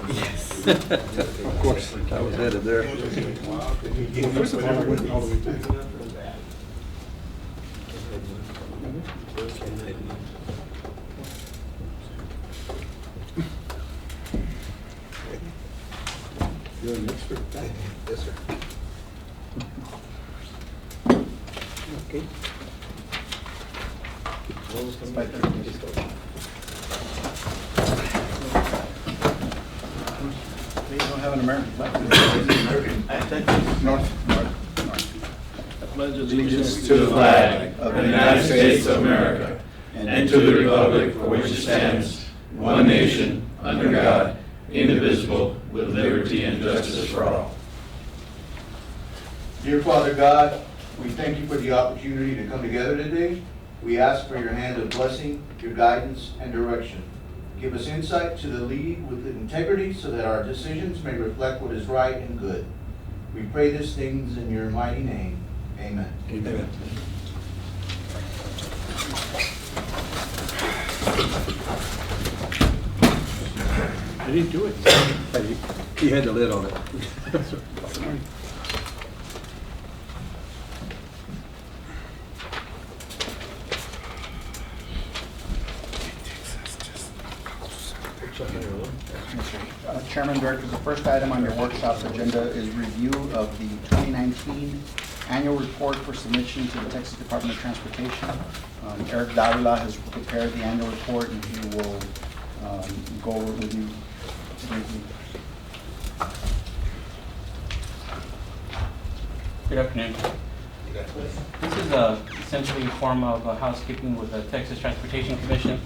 Yes. Of course, I was headed there. Well, first of all, I went all the way through. You're an expert. Yes, sir. Okay. They don't have an American flag. Pledge Allegiance to the flag of the United States of America and to the republic for which it stands, one nation, under God, indivisible, with liberty and justice for all. Dear Father God, we thank you for the opportunity to come together today. We ask for your hand of blessing, your guidance, and direction. Give us insight to the lead with integrity so that our decisions may reflect what is right and good. We pray these things in your mighty name. Amen. Amen. I didn't do it. He had the lid on it. Chairman, Directors, the first item on your workshop's agenda is review of the 2019 annual report for submission to the Texas Department of Transportation. Eric Davila has prepared the annual report, and he will go over with you briefly. Good afternoon. This is essentially a form of housekeeping with the Texas Transportation Commission.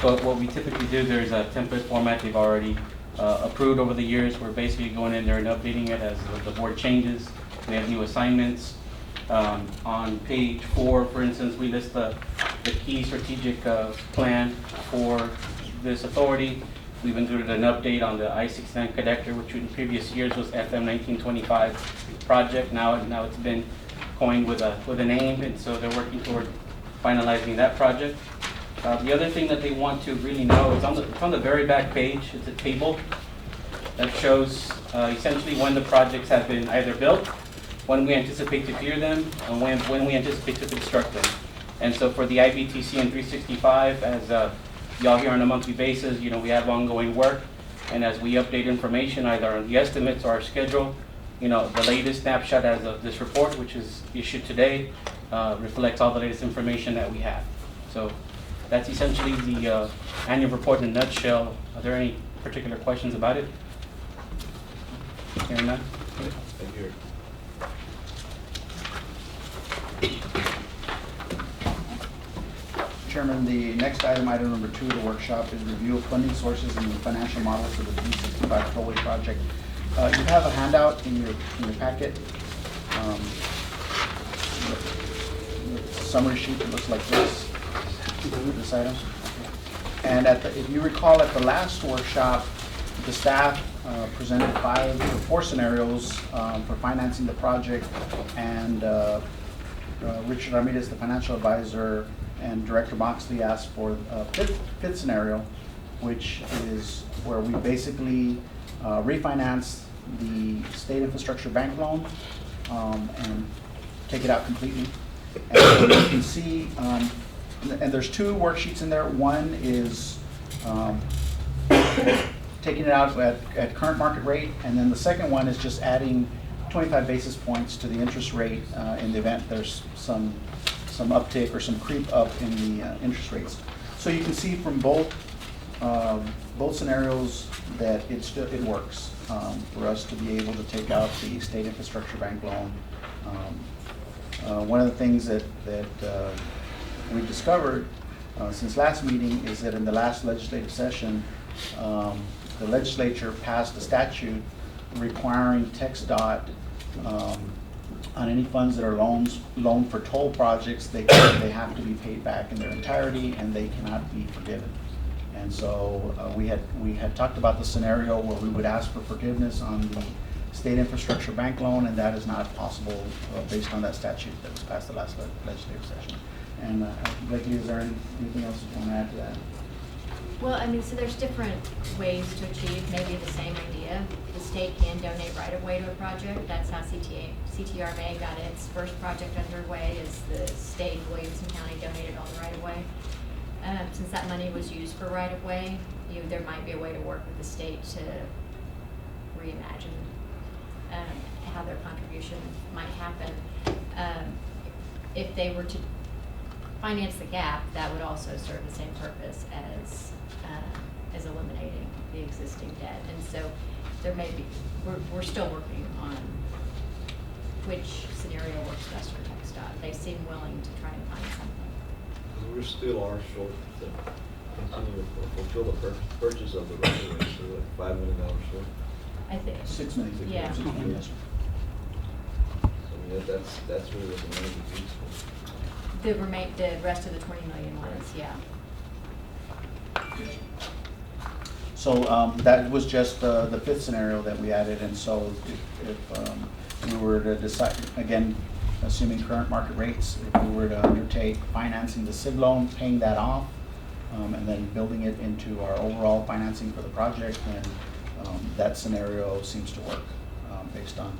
But what we typically do, there's a template format they've already approved over the years. We're basically going in there and updating it as the board changes. We have new assignments. On page 4, for instance, we list the key strategic plan for this authority. We've included an update on the I-69 connector, which in previous years was FM 1925 project. Now it's been coined with a name, and so they're working toward finalizing that project. The other thing that they want to really know is it's on the very back page. It's a table that shows essentially when the projects have been either built, when we anticipate to clear them, and when we anticipate to construct them. And so for the IBTC and 365, as y'all hear on a monthly basis, we have ongoing work. And as we update information, either on the estimates or our schedule, the latest snapshot as of this report, which is issued today, reflects all the latest information that we have. So that's essentially the annual report in a nutshell. Are there any particular questions about it? Hearing none? Chairman, the next item number 2 of the workshop, is review of funding sources and the financial model for the 365 tollway project. You have a handout in your packet. The summary sheet that looks like this item. And if you recall, at the last workshop, the staff presented 4 scenarios for financing the project, and Richard Ramirez, the financial advisor, and Director Moxley asked for a fifth scenario, which is where we basically refinance the state infrastructure bank loan and take it out completely. And so you can see, and there's 2 worksheets in there. One is taking it out at current market rate, and then the second one is just adding 25 basis points to the interest rate in the event there's some uptick or some creep up in the interest rates. So you can see from both scenarios that it works for us to be able to take out the state infrastructure bank loan. One of the things that we've discovered since last meeting is that in the last legislative session, the legislature passed a statute requiring TxDOT on any funds that are loaned for toll projects, they have to be paid back in their entirety, and they cannot be forgiven. And so we had talked about the scenario where we would ask for forgiveness on the state infrastructure bank loan, and that is not possible based on that statute that was passed the last legislative session. And Blakely, is there anything else you want to add to that? Well, I mean, so there's different ways to achieve maybe the same idea. The state can donate right-of-way to a project. That's how CTRMA got its first project underway, is the state, Williamson County, donated all the right-of-way. Since that money was used for right-of-way, there might be a way to work with the state to reimagine how their contribution might happen. If they were to finance the gap, that would also serve the same purpose as eliminating the existing debt. And so there may be, we're still working on which scenario works best for TxDOT. They seem willing to try and find something. We still are short to continue to fulfill the purchase of the right-of-way, so like $5 million short. I think. 6 million. Yeah. 6 million, yes, sir. I mean, that's really what the money would be for. The rest of the 20 million was, yeah. So that was just the fifth scenario that we added, and so if we were to decide, again, assuming current market rates, if we were to undertake financing the SIB loan, paying that off, and then building it into our overall financing for the project, then that scenario seems to work based on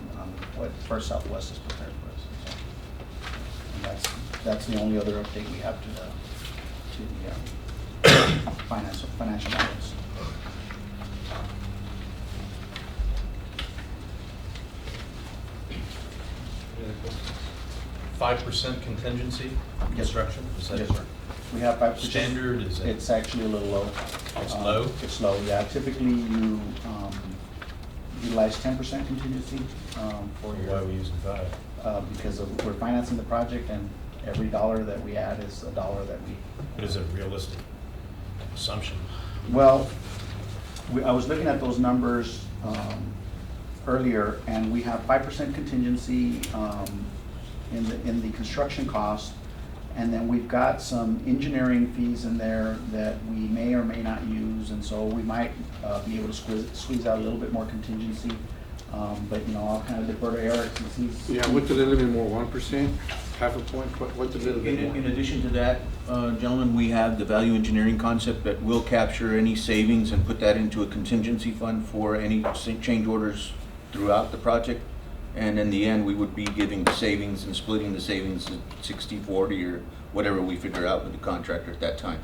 what First Southwest has prepared for us. So, and that's the only other update we have to the financial models. 5% contingency construction? Is that Yes, sir. We have 5%. standard? Is that It's actually a little low. It's low? It's low, yeah. Typically, you utilize 10% contingency for your. why are we using 5? Because we're financing the project, and every dollar that we add is a dollar that we. What is a realistic assumption? Well, I was looking at those numbers earlier, and we have 5% contingency in the construction cost, and then we've got some engineering fees in there that we may or may not use, and so we might be able to squeeze out a little bit more contingency. But I'll kind of defer to Eric since he's. Yeah, what's a little bit more, 1%, half a point, what's a little bit more? In addition to that, gentlemen, we have the value engineering concept that will capture any savings and put that into a contingency fund for any change orders throughout the project. And in the end, we would be giving the savings and splitting the savings at 60-40 or whatever we figure out with the contractor at that time.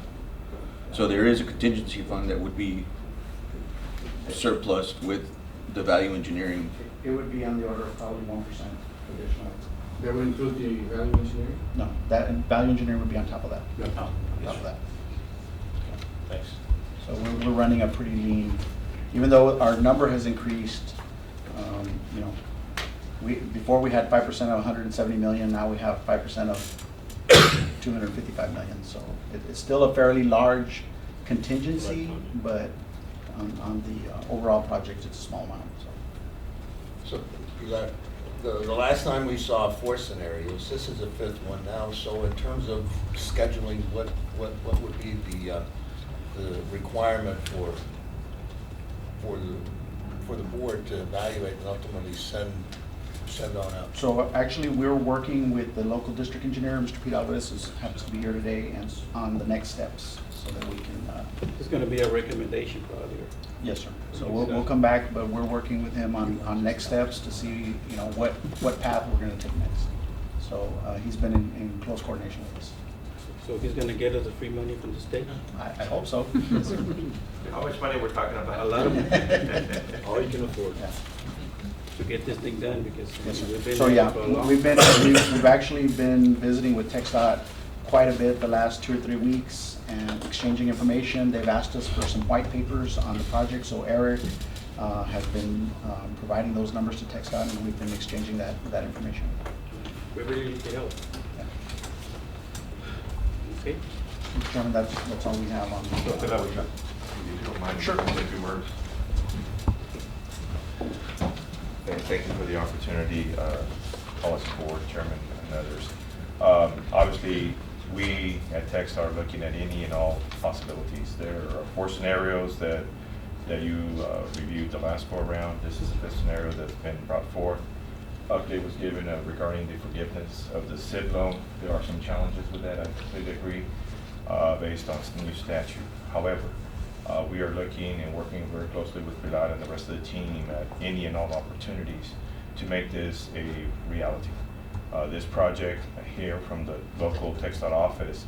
So there is a contingency fund that would be surplus with the value engineering. It would be on the order of probably 1% additional. That would include the value engineering? No, that value engineering would be on top of that. Yeah. On top of that. Thanks. So we're running a pretty lean, even though our number has increased. Before we had 5% of 170 million. Now we have 5% of 255 million. So it's still a fairly large contingency, but on the overall project, it's a small amount. So the last time we saw 4 scenarios, this is the 5th one now. So in terms of scheduling, what would be the requirement for the board to evaluate and ultimately send on out? So actually, we're working with the local district engineer, Mr. Pete Alvarez, happens to be here today, and on the next steps so that we can. It's going to be a recommendation probably. Yes, sir. So we'll come back, but we're working with him on next steps to see, what path we're going to take next. So he's been in close coordination with us. So he's going to get us the free money from the state? I hope so. How much money we're talking about? A lot of money All you can afford. Yeah. to get this thing done because Yes, sir. we've been So there yeah, for a long we've actually been visiting with TxDOT quite a bit the last 2 or 3 weeks and exchanging information. They've asked us for some white papers on the project, so Eric has been providing those numbers to TxDOT, and we've been exchanging that information. We really need the help. Yeah. Okay. Mr. Chairman, that's all we have on. So if I would, if you don't mind, Sure. say a few words. Thank you for the opportunity, policy board, chairman, and others. Obviously, we at TxDOT are looking at any and all possibilities. There are 4 scenarios that you reviewed the last go around. This is the 5th scenario that's been brought forth. update was given regarding the forgiveness of the SID loan. There are some challenges with that, I completely agree, based on some new statute. However, we are looking and working very closely with Pilar and the rest of the team at any and all opportunities to make this a reality. This project here from the local TxDOT office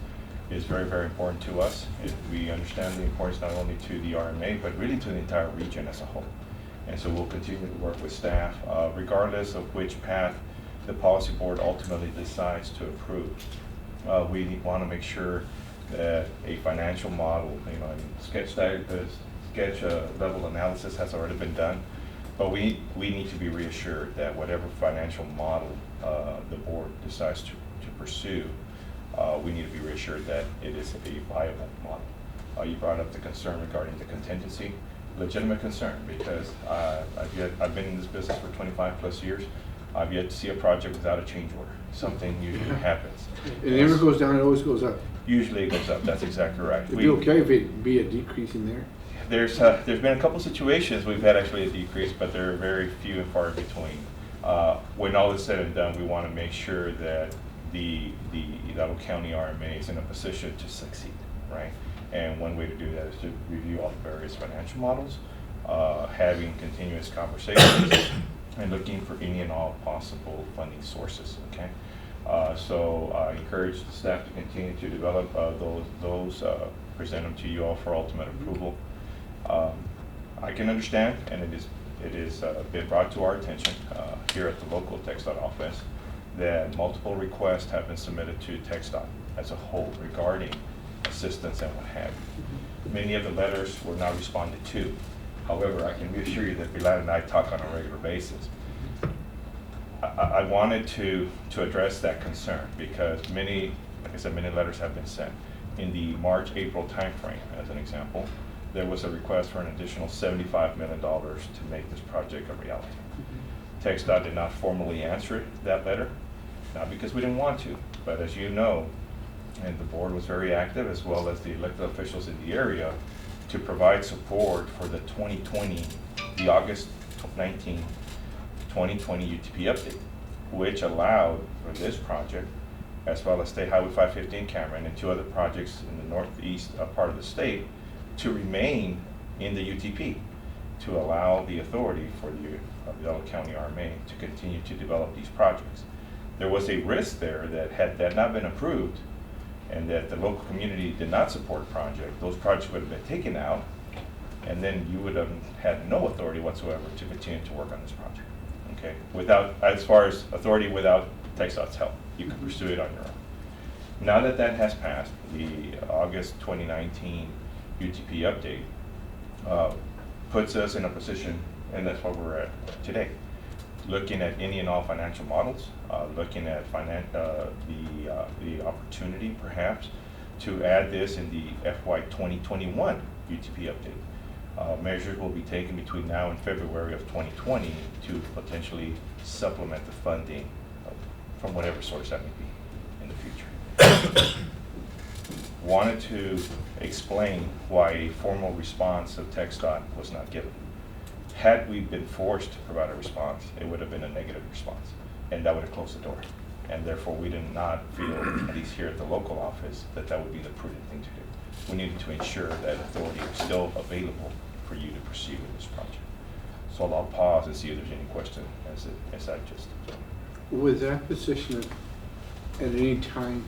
is very, very important to us. We understand the importance not only to the RMA, but really to the entire region as a whole. And so we'll continue to work with staff, regardless of which path the policy board ultimately decides to approve. We want to make sure that a financial model, sketch level analysis has already been done, but we need to be reassured that whatever financial model the board decides to pursue, we need to be reassured that it is a viable model. You brought up the concern regarding the contingency. Legitimate concern, because I've been in this business for 25+ years. I've yet to see a project without a change order. Something usually happens. It never goes down, it always goes up. Usually it goes up, that's exactly right. It'd be okay if it be a decrease in there? There's been a couple situations we've had actually a decrease, but they're very few and far between. When all is said and done, we want to make sure that the Hidalgo County RMA is in a position to succeed, right? And one way to do that is to review all the various financial models, having continuous conversations, and looking for any and all possible funding sources, okay? So I encourage the staff to continue to develop those, present them to you all for ultimate approval. I can understand, and it is been brought to our attention here at the local TxDOT office that multiple requests have been submitted to TxDOT as a whole regarding assistance and what have you. Many of the letters were not responded to. However, I can reassure you that Pilar and I talk on a regular basis. I wanted to address that concern because many, like I said, many letters have been sent. In the March-April timeframe, as an example, there was a request for an additional $75 million to make this project a reality. TxDOT did not formally answer that letter, not because we didn't want to, but as you know, and the board was very active, as well as the elected officials in the area, to provide support for the August 19, 2020 UTP update, which allowed for this project, as well as State Highway 550 in Cameron and 2 other projects in the northeast part of the state, to remain in the UTP, to allow the authority for the Hidalgo County RMA to continue to develop these projects. There was a risk there that had that not been approved, and that the local community did not support a project, those projects would have been taken out, and then you would have had no authority whatsoever to continue to work on this project. Okay, as far as authority without TxDOT's help, you can pursue it on your own. Now that that has passed, the August 2019 UTP update puts us in a position, and that's where we're at today, looking at any and all financial models, looking at the opportunity perhaps to add this in the FY 2021 UTP update. Measures will be taken between now and February of 2020 to potentially supplement the funding from whatever source that may be in the future. Wanted to explain why a formal response of TxDOT was not given. Had we been forced to provide a response, it would have been a negative response, and that would have closed the door. And therefore, we did not feel, at least here at the local office, that that would be the prudent thing to do. We needed to ensure that authority was still available for you to proceed with this project. So I'll pause and see if there's any question as I just. Was that position at any time,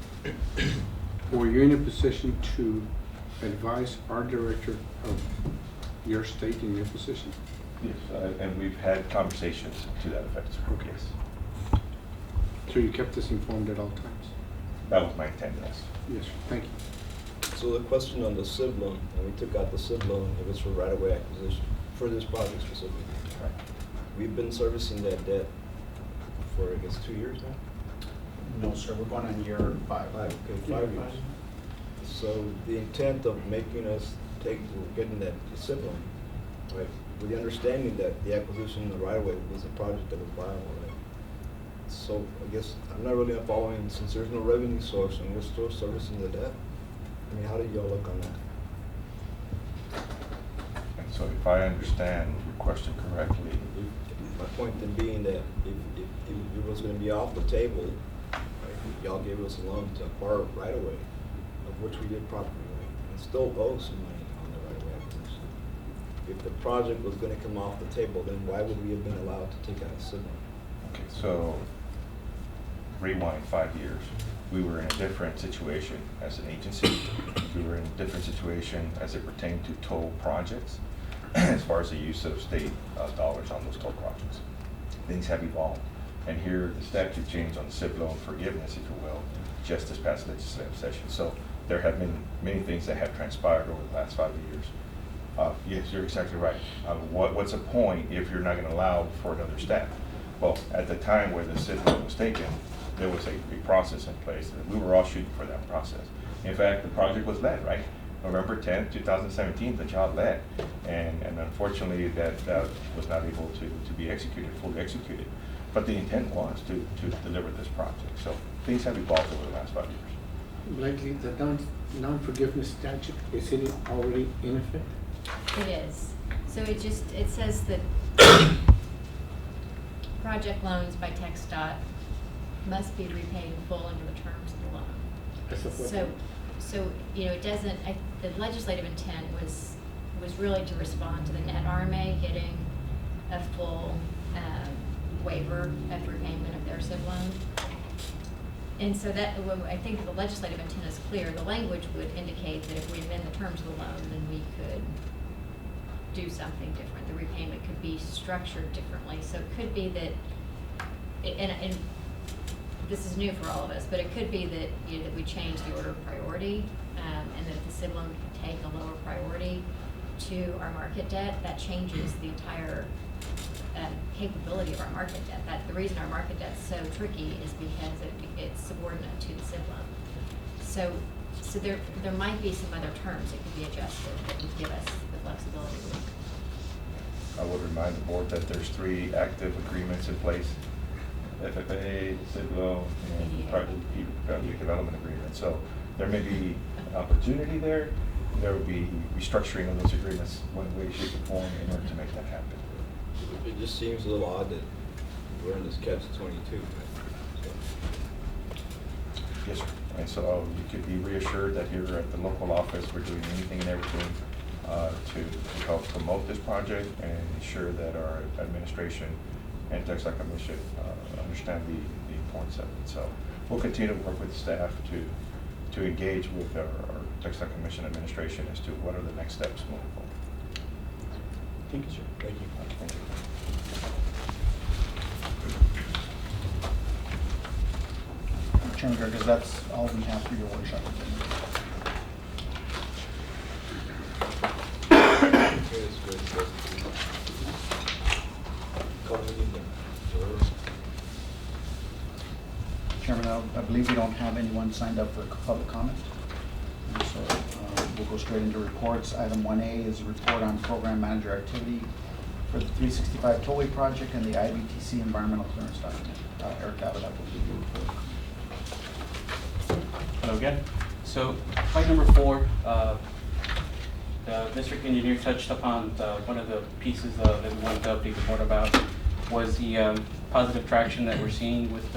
were you in a position to advise our director of your state in your position? Yes, and we've had conversations to that effect, sir. Okay. Yes. So you kept us informed at all times? That was my intent, yes. Yes, thank you. So the question on the SID loan, and we took out the SID loan, it was for right-of-way acquisition, for this project specifically. Right. We've been servicing that debt for, I guess, 2 years now? No, sir, we're going on year 5. 5 years. So the intent of making us getting that SID loan, right, with the understanding that the acquisition of the right-of-way was a project that was viable, right? So I guess I'm not really following, since there's no revenue source and we're still servicing the debt. I mean, how do y'all look on that? And so if I understand your question correctly, My point then being that if it was gonna be off the table, right, y'all gave us a loan to Pharr right away, of which we did property right, and still owe some money on the right of way acquisition. If the project was gonna come off the table, then why would we have been allowed to take out a sibling? Okay, so rewind 5 years. We were in a different situation as an agency. We were in a different situation as it pertained to toll projects, as far as the use of state dollars on those toll projects. Things have evolved. And here, the statute changed on the SIP loan forgiveness, if you will, just this past legislative session. So there have been many things that have transpired over the last 5 years. Yes, you're exactly right. What's the point if you're not going to allow for another step? Well, at the time where the SIP loan was taken, there was a process in place, and we were all shooting for that process. In fact, the project was led, right? November 10th, 2017, the job led, and unfortunately that was not able to be executed, fully executed. But the intent was to deliver this project. So things have evolved over the last 5 years. Blakely, the non-forgiveness statute, is it already in effect? It is. So it says that project loans by TxDOT must be repaid in full under the terms of the loan. As of what? So, it doesn't, the legislative intent was really to respond to the net RMA getting a full waiver of repayment of their SIB loan. And so I think the legislative intent is clear. The language would indicate that if we amend the terms of the loan, then we could do something different. The repayment could be structured differently. So it could be that, and this is new for all of us, but it could be that, that we change the order of priority, and that the SIB loan could take a lower priority to our market debt. That changes the entire capability of our market debt. The reason our market debt is so tricky is because it's subordinate to the SIB loan. So there might be some other terms that could be adjusted that would give us the flexibility. I would remind the board that there's 3 active agreements in place: FFA, SIB loan, and project development agreement. So there may be an opportunity there. There will be restructuring of those agreements one way, shape, or form in order to make that happen. It just seems a little odd that we're in this catch-22. Yes, sir. And so you could be reassured that here at the local office, we're doing anything and everything to help promote this project and ensure that our administration and TxDOT Commission understand the importance of it. So we'll continue to work with staff to engage with our TxDOT Commission administration as to what are the next steps moving forward. Thank you, sir. Thank you. Thank you. Chairman Gerges, that's all we have for your workshop. Chairman, I believe we don't have anyone signed up for public comment. And so we'll go straight into reports. Item 1A is a report on program manager activity for the 365 Tollway project and the IBTC environmental clearance document. Eric Abbott, will give you a report. Hello again. So, point number 4, the district engineer touched upon one of the pieces that we wanted to update the board about was the positive traction that we're seeing with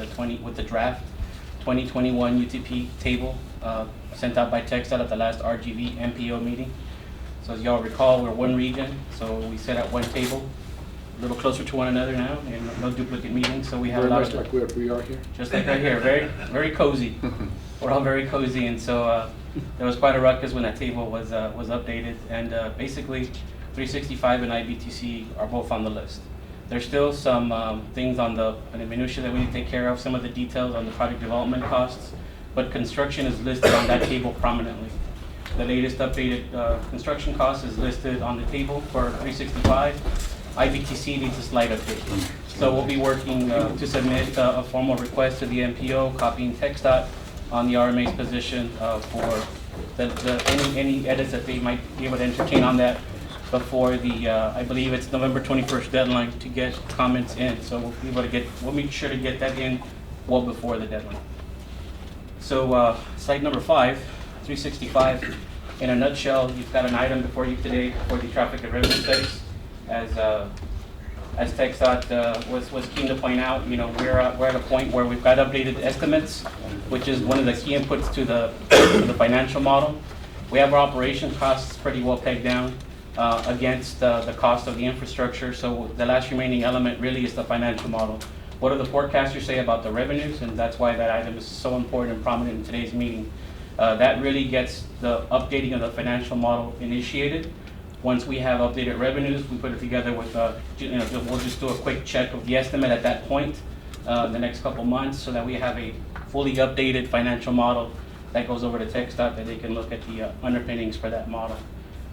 the draft 2021 UTP table sent out by TxDOT at the last RGV MPO meeting. So as y'all recall, we're one region, so we set at one table, a little closer to one another now, and no duplicate meetings. So we have Very a lot much of like where we are here. just like right here, very cozy. We're all very cozy, and so there was quite a ruckus when that table was updated. And basically, 365 and IBTC are both on the list. There's still some things on the minutia that we need to take care of, some of the details on the project development costs, but construction is listed on that table prominently. The latest updated construction cost is listed on the table for 365. IBTC needs a slight update. So we'll be working to submit a formal request to the MPO, copying TxDOT on the RMA's position for any edits that they might be able to entertain on that before the, I believe it's November 21st deadline to get comments in. So we'll be able to we'll make sure to get that in well before the deadline. So slide number 5, 365. In a nutshell, you've got an item before you today for the traffic and revenue studies. As as TxDOT was keen to point out, you know, we're at a point where we've got updated estimates, which is one of the key inputs to the financial model. We have our operation costs pretty well pegged down against the cost of the infrastructure. So the last remaining element really is the financial model. What do the forecasters say about the revenues? And that's why that item is so important and prominent in today's meeting. That really gets the updating of the financial model initiated. Once we have updated revenues, we put it together with, we'll just do a quick check of the estimate at that point, the next couple months, so that we have a fully updated financial model that goes over to TxDOT, that they can look at the underpinnings for that model.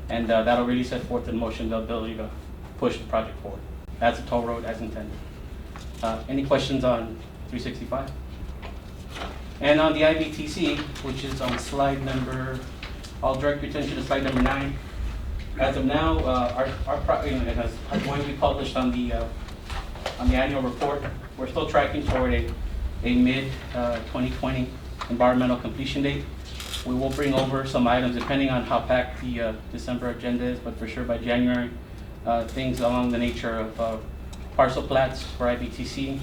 And that'll really set forth in motion the ability to push the project forward. That's a toll road as intended. Any questions on 365? And on the IBTC, which is on slide number, I'll direct your attention to slide number 9. As of now, it has going to be published on the annual report. We're still tracking toward a mid-2020 environmental completion date. We will bring over some items depending on how packed the December agenda is, but for sure by January, things along the nature of parcel plats for IBTC,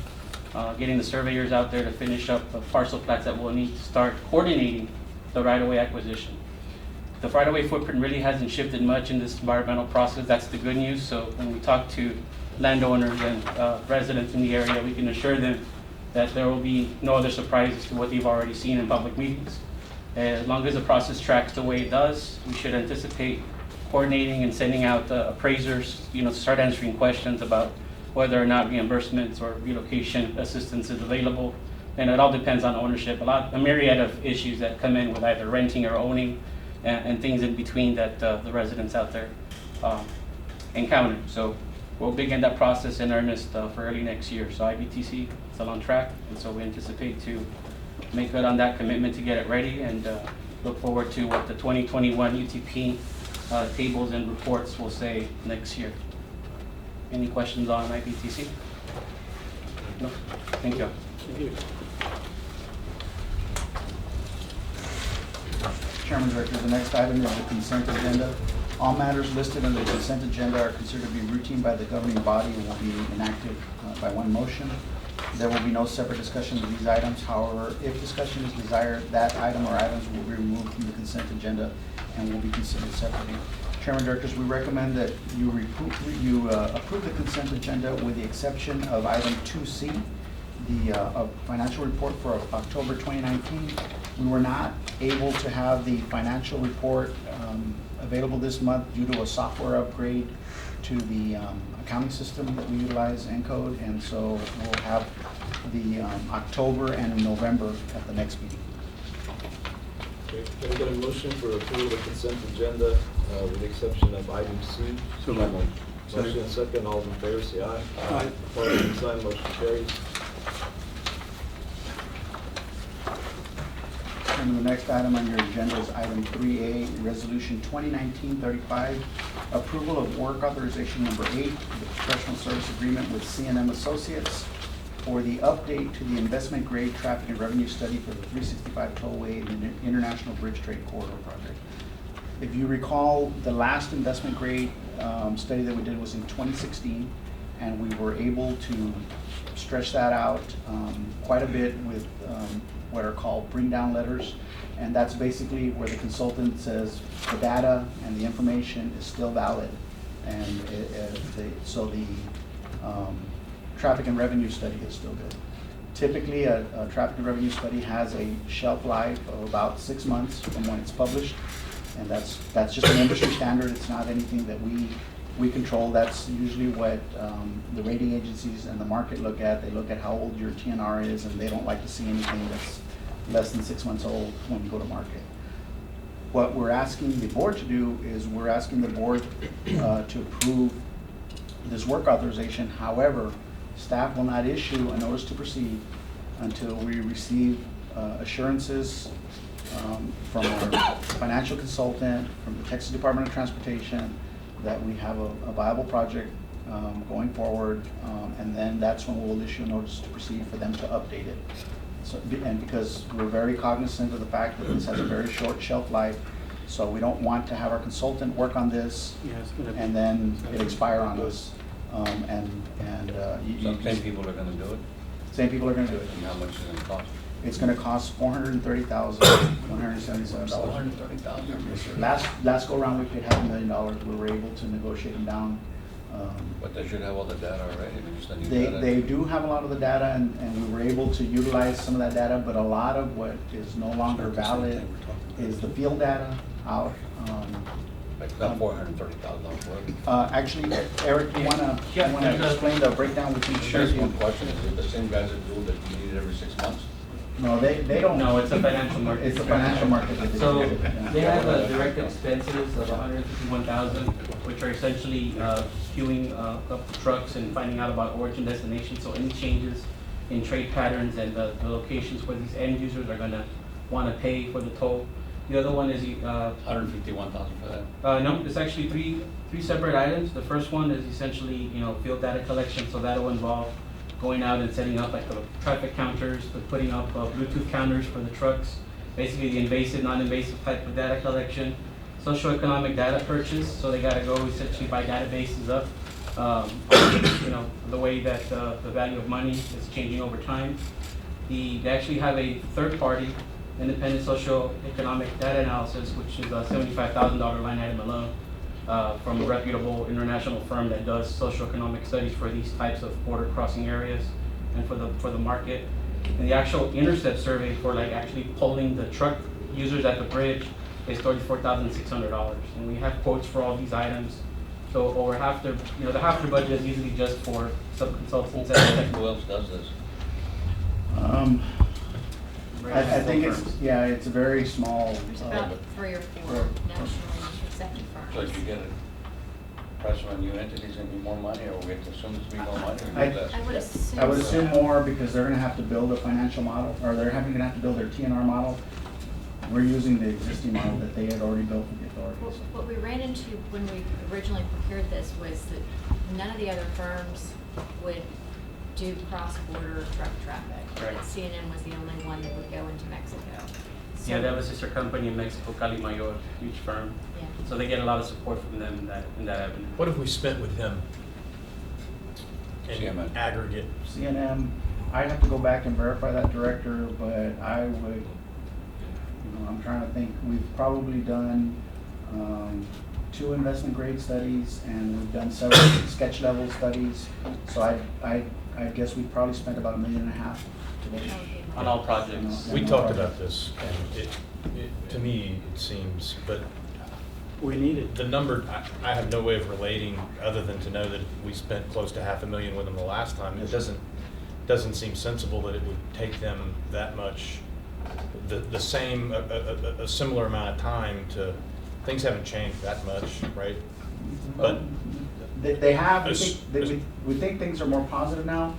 getting the surveyors out there to finish up the parcel plats that we'll need to start coordinating the right-of-way acquisition. The right-of-way footprint really hasn't shifted much in this environmental process. That's the good news. So when we talk to landowners and residents in the area, we can assure them that there will be no other surprises to what they've already seen in public meetings. As long as the process tracks the way it does, we should anticipate coordinating and sending out appraisers, to start answering questions about whether or not reimbursements or relocation assistance is available. And it all depends on ownership. A myriad of issues that come in with either renting or owning, and things in between that the residents out there encounter. So we'll begin that process in earnest for early next year. So IBTC is still on track, and so we anticipate to make good on that commitment to get it ready, and look forward to what the 2021 UTP tables and reports will say next year. Any questions on IBTC? No? Thank you. Thank you. Chairman Director, the next item is the consent agenda. All matters listed on the consent agenda are considered to be routine by the governing body and will be enacted by one motion. There will be no separate discussion of these items. However, if discussion is desired, that item or items will be removed from the consent agenda and will be considered separately. Chairman Directors, we recommend that you approve the consent agenda with the exception of item 2C, the financial report for October 2019. We were not able to have the financial report available this month due to a software upgrade to the accounting system that we utilize, Encode, and so we'll have the October and November at the next meeting. Okay, can we get a motion for approval of the consent agenda with the exception of item C? So moved. Motion and second, all in favor, say aye. Aye. Opposed, same sign, motion carries. And the next item on your agenda is item 3A, Resolution 2019-35, approval of work authorization number 8, the professional service agreement with C&M Associates for the update to the investment grade traffic and revenue study for the 365 Tollway and International Bridge Trade Corridor project. If you recall, the last investment grade study that we did was in 2016, and we were able to stretch that out quite a bit with what are called bring down letters, and that's basically where the consultant says the data and the information is still valid, and so the traffic and revenue study is still good. Typically, a traffic and revenue study has a shelf life of about 6 months from when it's published, and that's just an industry standard. It's not anything that we control. That's usually what the rating agencies and the market look at. They look at how old your TNR is, and they don't like to see anything that's less than 6 months old when you go to market. What we're asking the board to do is we're asking the board to approve this work authorization. However, staff will not issue a notice to proceed until we receive assurances from our financial consultant, from the Texas Department of Transportation, that we have a viable project going forward, and then that's when we'll issue a notice to proceed for them to update it. So, and because we're very cognizant of the fact that this has a very short shelf life, so we don't want to have our consultant work on this Yeah, it's gonna be- and then it expire on us. Some same people are gonna do it, Same people are gonna do it. and how much is it gonna cost? It's gonna cost $430,177. Yes, sir. Last go around, we paid $500,000. We were able to negotiate them down. But they should have all the data already, they just need They, data. they do have a lot of the data, and we were able to utilize some of that data, but a lot of what is no longer valid is the field data out. It's not $430,000 worth. Actually, Eric, you wanna explain the breakdown with each? Just one question, is it the same guys that do that you need it every 6 months? No, they don't. No, it's a financial market. It's a financial market that they So do. Yeah. they have direct expenses of 151,000, which are essentially queuing up the trucks and finding out about origin destination. So any changes in trade patterns and the locations where these end users are gonna wanna pay for the toll. The other one is 151,000 for that? no, it's actually three separate items. The first one is essentially, field data collection, so that'll involve going out and setting up like the traffic counters, but putting up Bluetooth counters for the trucks, basically the invasive, non-invasive type of data collection. Socioeconomic data purchase, so they gotta go essentially buy databases up, the way that the value of money is changing over time. They actually have a third-party independent socioeconomic data analysis, which is a $75,000 line item alone, from a reputable international firm that does socioeconomic studies for these types of border crossing areas and for the market. And the actual intercept survey for like actually polling the truck users at the bridge is $34,600. And we have quotes for all these items. So over half their, the half their budget is usually just for sub-consultants. Who else does this? I think it's a very small. There's about 3 or 4 nationally accepted So firms. if you get a press on new entities, gonna be more money, or we have to assume it's gonna be more money, or less? I would assume. I would so. assume more because they're gonna have to build a financial model, or they're gonna have to build their TNR model. We're using the existing model that they had already built with the authorities. What we ran into when we originally procured this was that none of the other firms would do cross-border truck traffic. Right. That CNN was the only one that would go into Mexico. So- Yeah, they have a sister company in Mexico, Cali Mayor, huge firm. Yeah. So they get a lot of support from them in that avenue. What have we spent with him in CMA. aggregate? CNM, I'd have to go back and verify that, Director, but I would, I'm trying to think, we've probably done 2 investment grade studies, and we've done several sketch level studies. So I guess we've probably spent about $1.5 million today. On all projects. We talked about this, and to me, it seems, but We need it. the number, I have no way of relating, other than to know that we spent close to $500,000 with them the last time. It doesn't seem sensible that it would take them that much, the same, a similar amount of time to, things haven't changed that much, right? But They have, As- we think things are more positive now.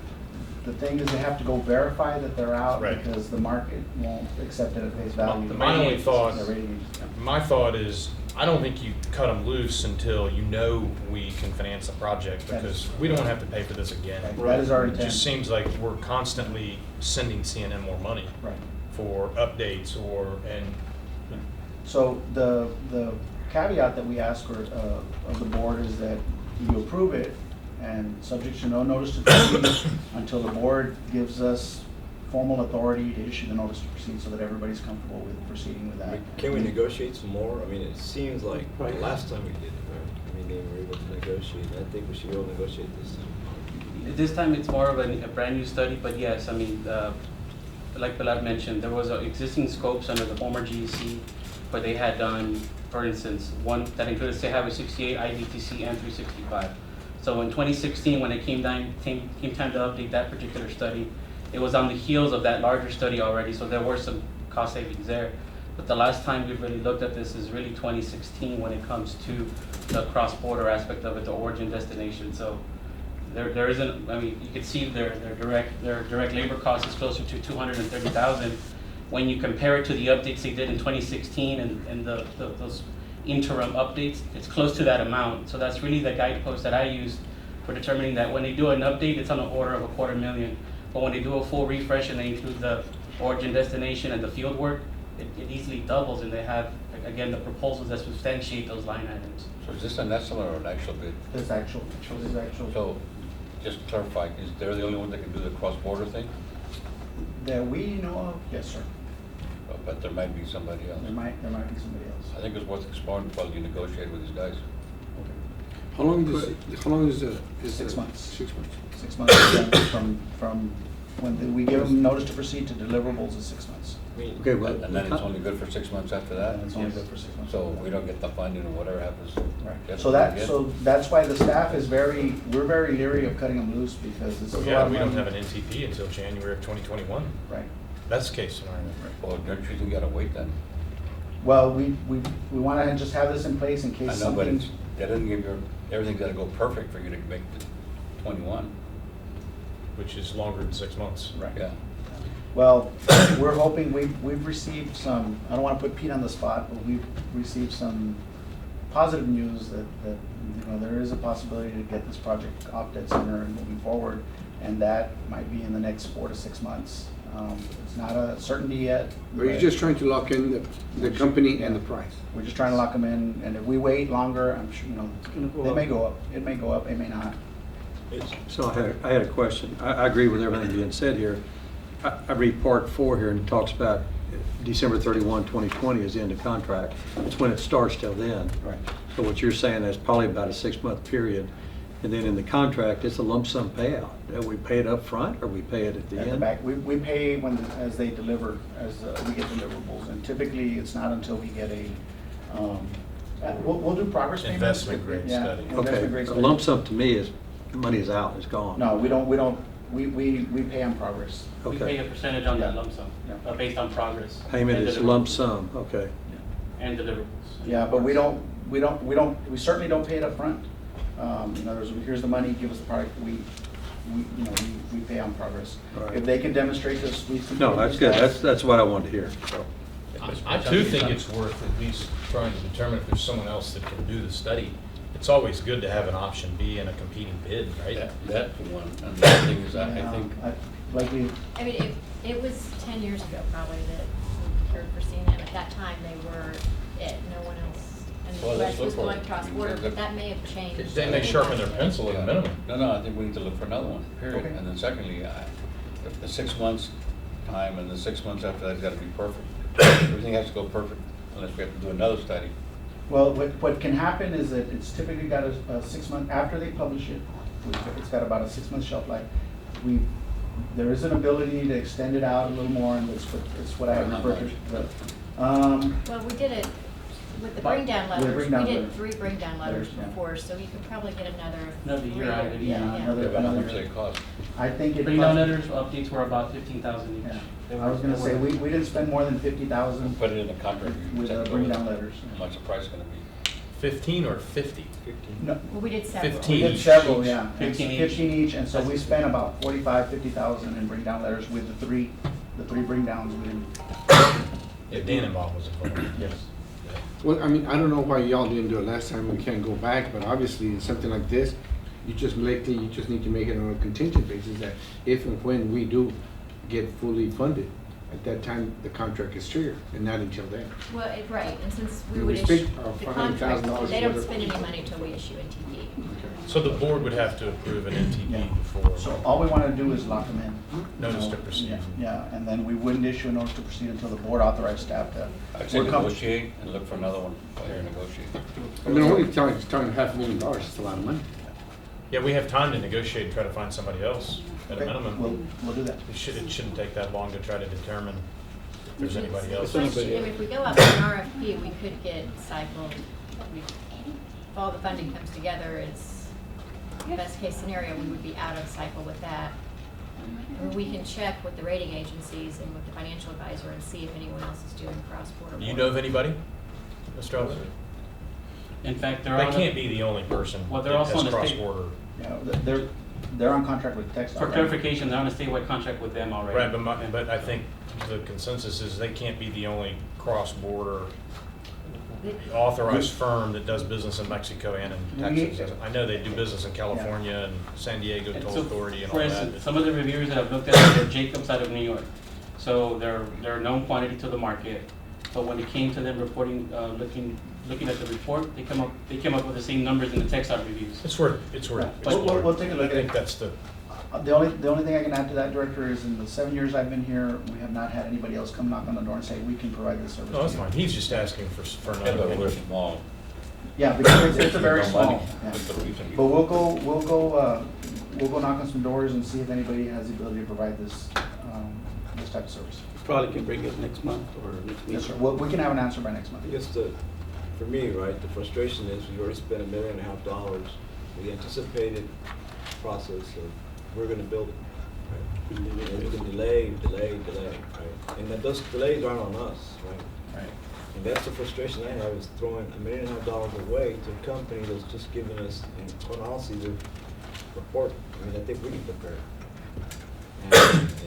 The thing is, they have to go verify that they're out Right. because the market won't accept it at face value. My only thought, The rating, my thought is, I don't think you cut them loose until you know we can finance the project, because we don't have to pay for this again. That is our It intent. just seems like we're constantly sending CNN more money Right. for updates and So the caveat that we ask of the board is that you approve it, and subject to no notice to proceed until the board gives us formal authority to issue the notice to proceed, so that everybody's comfortable with proceeding with that. Can we negotiate some more? I mean, it seems like the Right. last time we did it, right? I mean, they were able to negotiate, and I think we should be able to negotiate this time. This time it's more of a brand new study, but yes, I mean, like Pilar mentioned, there was existing scopes under the former GEC, but they had done, for instance, one that included say Highway 68, IDTC, and 365. So in 2016, when it came time to update that particular study, it was on the heels of that larger study already, so there were some cost savings there. But the last time we've really looked at this is really 2016 when it comes to the cross-border aspect of it, the origin destination. So there isn't, I mean, you can see their direct labor cost is closer to $230,000. When you compare it to the updates they did in 2016 and those interim updates, it's close to that amount. So that's really the guidepost that I use for determining that when they do an update, it's on the order of $250,000. But when they do a full refresh and they include the origin destination and the field work, it easily doubles, and they have again, the proposals that substantiate those line items. So is this an estimate or an actual bid? This is actual. So, just to clarify, is they're the only one that can do the cross-border thing? That we know of, yes, sir. But there might be somebody else. There might be somebody else. I think it's worth exploring while you negotiate with these guys. How long is is 6 months. 6 months. 6 months from when we give them notice to proceed to deliverables is 6 months. Okay, well. And then it's only good for 6 months after that? And it's only good for 6 months. So we don't get the funding or whatever happens. Right. get So it that, again? so that's why the staff is we're very leery of cutting them loose because this is a lot Yeah, of we don't money. have an NTP until January of 2021. Right. That's the case scenario. Well, don't you think you gotta wait then? Well, we want to just have this in place in I case know, but something. it's, that doesn't give your, everything's gotta go perfect for you to make the 21. Which is longer than 6 months. Right. Yeah. Well, we're hoping, we've received some, I don't want to put Pete on the spot, but we've received some positive news that, you know, there is a possibility to get this project off dead center and moving forward, and that might be in the next 4 to 6 months. It's not a certainty yet. Are you but just trying to lock in the company and the price? We're just trying to lock them in, and if we wait longer, I'm sure, you know, gonna go they up. may go up, it may go up, it may not. So I had a question. I agree with everything being said here. I read part 4 here, and it talks about December 31, 2020 is the end of contract. It's when it starts till then. Right. So what you're saying is probably about a 6-month period. And then in the contract, it's a lump sum payout. Do we pay it up front or we pay it at the At the end? back, we pay as they deliver, as we get deliverables, and typically it's not until we get we'll do progress payments. Investment grade Yeah, study. investment Okay, grade a study. lump sum to me is, money is out, it's gone. No, we pay on progress. We Okay. pay a percentage on that Yeah. lump sum, Yeah. based on progress. Payment and is deliverables. lump sum, okay. And deliverables. Yeah, but we certainly don't pay it up front. In other words, here's the money, give us the product, we pay on progress. All right. If they can demonstrate this, we. No, that's good. That's what I wanted to hear, so. I too think it's worth at least trying to determine if there's someone else that can do the study. It's always good to have an option B in a competing bid, right? That for one, and the other thing is, I think, Like we, I mean, it was 10 years ago probably that we heard for seeing them. At that time, they were it, no one else. And Well, the let's West was look for going it. cross-border, but that may have changed. They may sharpen their pencil at a minimum. no, I think we need to look for another one, period. Okay. And then secondly, the 6 months time and the 6 months after that's gotta be perfect. Everything has to go perfect unless we have to do another study. well, what can happen is that it's typically got a 6 month, after they publish it, it's got about a 6 month shelf life. There is an ability to extend it out a little more, and it's what I Not refer much. to. Well, we did it with the But- bring down with the letters. bring down We did letters. 3 bring down letters Yeah. before, so you could probably get Another year 3 out of it. Yeah, another- Yeah, but how much they cost? I think it. Bring down letters, updates were about 15,000 each. Yeah. They I was gonna they say, were- we didn't spend more than 50,000 Put it in the contract. with Check it bring over. down letters. How much the price gonna be? 15 or 50? No, Well, we did several. 15. we did each. several, yeah. 15 each. 15 each, and so we spent about 50,000 in bring down letters with the three bring downs we did. Yeah, Dan and Bob was involved. Yes. Well, I mean, I don't know why y'all didn't do it last time, we can't go back, but obviously, in something like this, you just need to make it on a contingent basis that if and when we do get fully funded, at that time, the contract is triggered, and not until then. Well, right, and since we We would spent, issue the $500,000 contract, they don't worth of- spend any money until we issue NTP. So the board would have to approve an NTP Yeah. before. So all we want to do is lock them in. Notice You know, to proceed. Yeah, and then we wouldn't issue a notice to proceed until the board authorized staff to. I'd say We're com- negotiate and look for another one while you're negotiating. I mean, only telling $500,000, it's a lot of money. Yeah, we have time to negotiate and try to find somebody else at a Okay, minimum. We'll do that. It shouldn't take that long to try to determine if there's anybody else. Especially, I mean, if we go out with an RFP, we could get cycled. If all the funding comes together, it's best case scenario, we would be out of cycle with that. And we can check with the rating agencies and with the financial advisor and see if anyone else is doing cross-border. Do you know of anybody, Mr. Ellis? In fact, they're They on. can't be the only person Well, they're that also has on the state- cross-border. Yeah, they're on contract with Texas. For clarification, they're on a statewide contract with them already. Right, but I think the consensus is they can't be the only cross-border authorized firm that does business in Mexico and in Texas. I know they do business in California and San Diego And Toll so, Authority and for all instance, that. some of the reviewers that have looked at it are Jacobs out of New York. So they're a known quantity to the market. but when it came to them reporting, looking at the report, they came up with the same numbers in the text art reviews. It's worth exploring. We'll take a look I at think it. that's the, The only thing I can add to that, Director, is in the 7 years I've been here, we have not had anybody else come knock on the door and say, we can provide this service. no, that's to you." fine. He's just asking for Yeah, another but we're opinion. small. Yeah, because it's a very No money. small. Yeah. That's the reason. But we'll go knock on some doors and see if anybody has the ability to provide this type of service. Probably can bring it next month or next week. Yes, sir. Well, we can have an answer by next month. I guess for me, right, the frustration is we already spent $1.5 million. We anticipated process of, we're gonna build it, right? And it's been delayed, right? And that those delays aren't on us, right? Right. And that's the frustration I have, is throwing $1.5 million away to a company that's just giving us, and quite honestly, the report, I mean, I think we can prepare.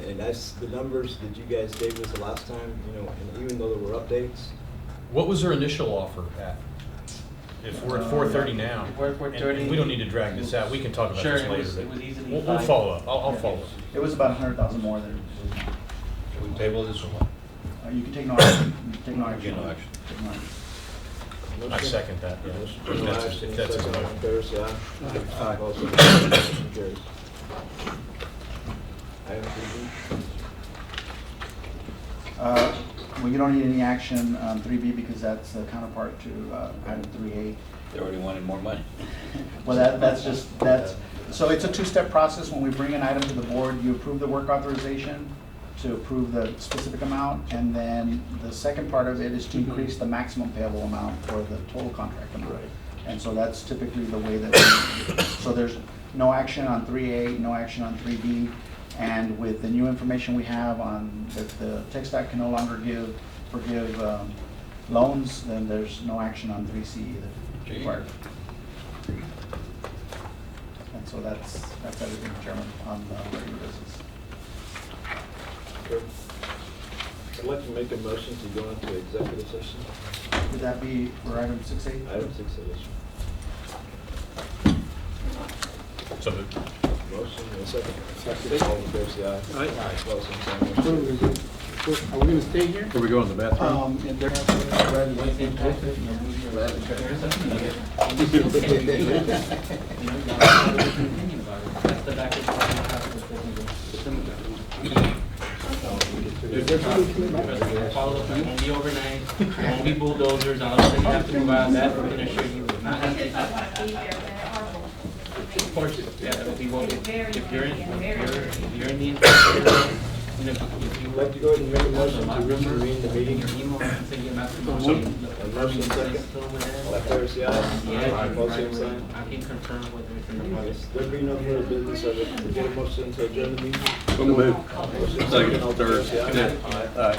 And that's the numbers that you guys gave us the last time, you know, and even though there were updates, What was their initial offer at? If we're at 430 now, We're at 430. and we don't need to drag this out, we can talk about Sure, this it later. was- but it was easily We'll five. follow up, I'll Yeah. follow up. It was about 100,000 more than. Should we table this or what? You can take no action. You can take no action. Take no action. Take no action. I second that, yeah. No If action, that's his second, all in motion. favor, say aye. Aye. Opposed, say no. Motion carries. Item 3B. Well, you don't need any action on 3B because that's the counterpart to item 3A. They already wanted more money. Well, so it's a two-step process. When we bring an item to the board, you approve the work authorization to approve the specific amount, and then the second part of it is to increase the maximum payable amount for the total contract amount. And so that's typically the way that so there's no action on 3A, no action on 3B, and with the new information we have on that the tech stack can no longer forgive loans, then there's no action on 3C either required. And so that's everything, Chairman, on the regular business. Okay. I'd like to make a motion to go into executive session. Would that be for item 6A? Item 6A. So moved. Motion and a second. All in favor, say aye. Aye. Opposed, same sign. What are we gonna do? Are we gonna stay here? Can we go in the bathroom? And there- That's the back of follow up, won't be overnight, won't be bulldozers, all of a sudden you have to move out, that we can assure you will not happen. Of course, yeah, that'll be what, if you're in the, you know, if you. I'd like to go ahead and make a motion to reconvene the meeting. Your email, and send you a message. A motion second. All in favor, say aye. Opposed, same sign. I can confirm whether it's in the budget. Yes, there be no further business, I would get a motion to adjourn the meeting. So moved. Motion second, all in favor, say aye. Aye.